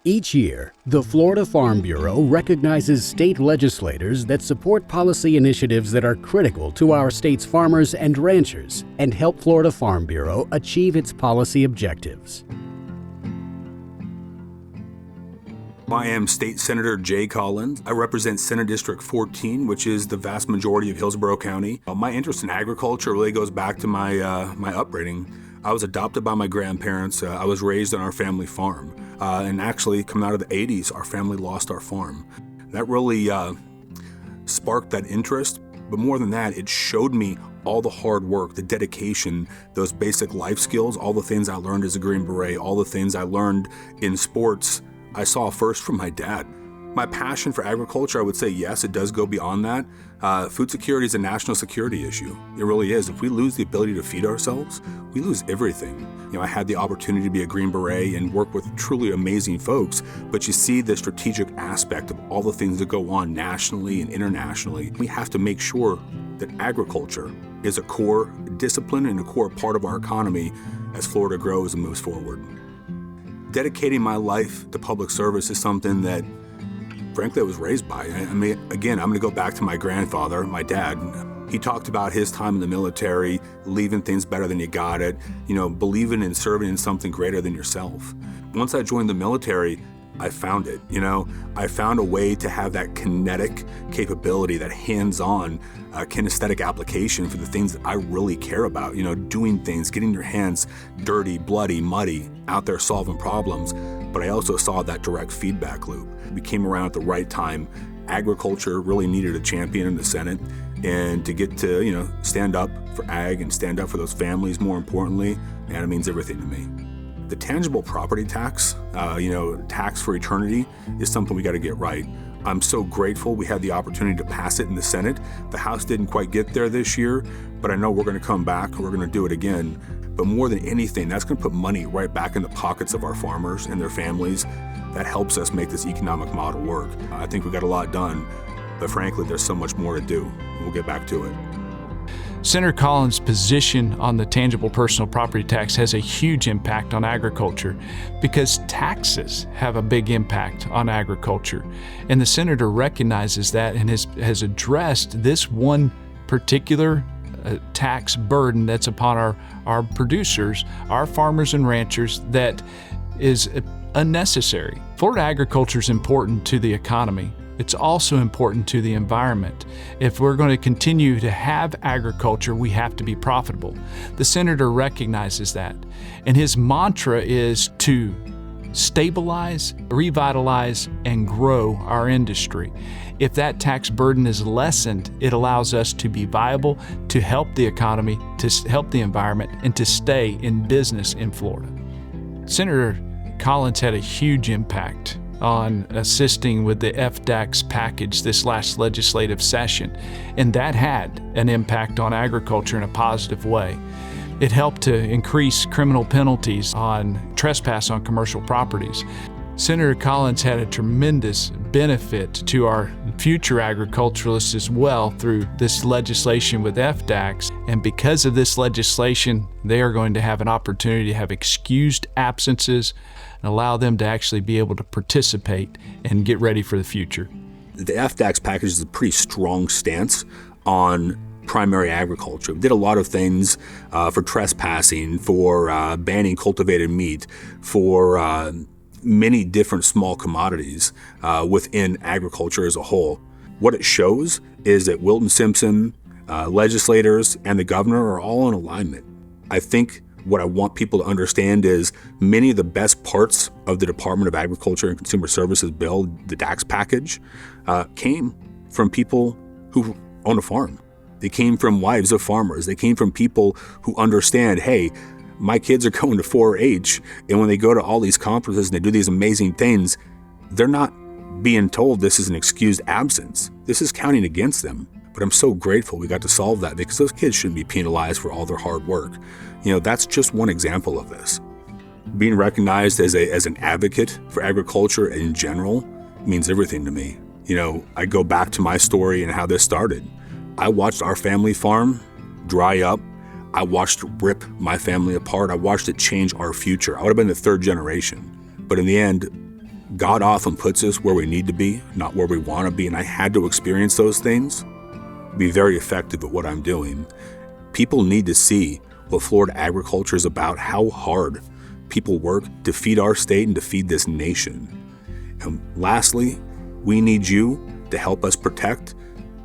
Each year, the Florida Farm Bureau recognizes state legislators that support policy initiatives that are critical to our state's farmers and ranchers and help Florida Farm Bureau achieve its policy objectives. I am State Senator Jay Collins. I represent Senate District 14, which is the vast majority of Hillsborough County. My interest in agriculture really goes back to my upbringing. I was adopted by my grandparents. I was raised on our family farm. And actually, coming out of the 80s, our family lost our farm. That really sparked that interest. But more than that, it showed me all the hard work, the dedication, those basic life skills, all the things I learned as a Green Beret, all the things I learned in sports, I saw first from my dad. My passion for agriculture, I would say yes, it does go beyond that. Food security is a national security issue. It really is. If we lose the ability to feed ourselves, we lose everything. I had the opportunity to be a Green Beret and work with truly amazing folks, but you see the strategic aspect of all the things that go on nationally and internationally. We have to make sure that agriculture is a core discipline and a core part of our economy as Florida grows and moves forward. Dedicating my life to public service is something that frankly, I was raised by. I mean, again, I'm going to go back to my grandfather, my dad. He talked about his time in the military, leaving things better than you got it, believing in serving in something greater than yourself. Once I joined the military, I found it. I found a way to have that kinetic capability, that hands-on kinesthetic application for the things that I really care about. Doing things, getting your hands dirty, bloody, muddy, out there solving problems. But I also saw that direct feedback loop. We came around at the right time. Agriculture really needed a champion in the Senate, and to get to, stand up for ag and stand up for those families, more importantly, man, it means everything to me. The tangible property tax, tax for eternity, is something we got to get right. I'm so grateful we had the opportunity to pass it in the Senate. The House didn't quite get there this year, but I know we're going to come back, we're going to do it again. But more than anything, that's going to put money right back in the pockets of our farmers and their families. That helps us make this economic model work. I think we got a lot done, but frankly, there's so much more to do. We'll get back to it. Senator Collins' position on the tangible personal property tax has a huge impact on agriculture because taxes have a big impact on agriculture. And the senator recognizes that and has addressed this one particular tax burden that's upon our producers, our farmers and ranchers, that is unnecessary. Florida agriculture is important to the economy. It's also important to the environment. If we're going to continue to have agriculture, we have to be profitable. The senator recognizes that, and his mantra is to stabilize, revitalize, and grow our industry. If that tax burden is lessened, it allows us to be viable, to help the economy, to help the environment, and to stay in business in Florida. Senator Collins had a huge impact on assisting with the FDAX package this last legislative session, and that had an impact on agriculture in a positive way. It helped to increase criminal penalties on trespass on commercial properties. Senator Collins had a tremendous benefit to our future agriculturalists as well through this legislation with FDAX, and because of this legislation, they are going to have an opportunity to have excused absences and allow them to actually be able to participate and get ready for the future. The FDAX package is a pretty strong stance on primary agriculture. We did a lot of things for trespassing, for banning cultivated meat, for many different small commodities within agriculture as a whole. What it shows is that Wilton Simpson, legislators, and the governor are all in alignment. I think what I want people to understand is many of the best parts of the Department of Agriculture and Consumer Services bill, the DAX package, came from people who own a farm. They came from wives of farmers. They came from people who understand, hey, my kids are going to 4-H, and when they go to all these conferences and they do these amazing things, they're not being told this is an excused absence. This is counting against them. But I'm so grateful we got to solve that because those kids shouldn't be penalized for all their hard work. That's just one example of this. Being recognized as an advocate for agriculture in general means everything to me. I go back to my story and how this started. I watched our family farm dry up. I watched it rip my family apart. I watched it change our future. I would have been the third generation. But in the end, God often puts us where we need to be, not where we want to be, and I had to experience those things to be very effective at what I'm doing. People need to see what Florida agriculture is about, how hard people work to feed our state and to feed this nation. And lastly, we need you to help us protect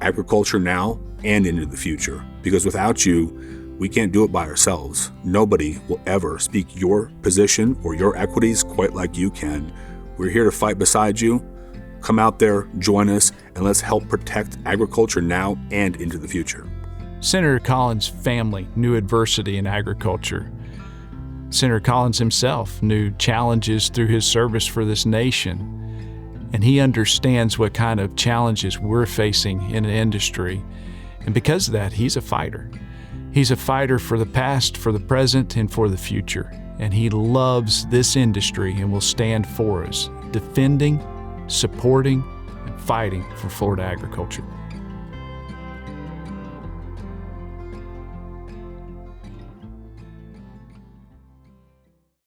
agriculture now and into the future, because without you, we can't do it by ourselves. Nobody will ever speak your position or your equities quite like you can. We're here to fight beside you. Come out there, join us, and let's help protect agriculture now and into the future. Senator Collins' family knew adversity in agriculture. Senator Collins himself knew challenges through his service for this nation, and he understands what kind of challenges we're facing in an industry. And because of that, he's a fighter. He's a fighter for the past, for the present, and for the future. And he loves this industry and will stand for us, defending, supporting, and fighting for Florida agriculture.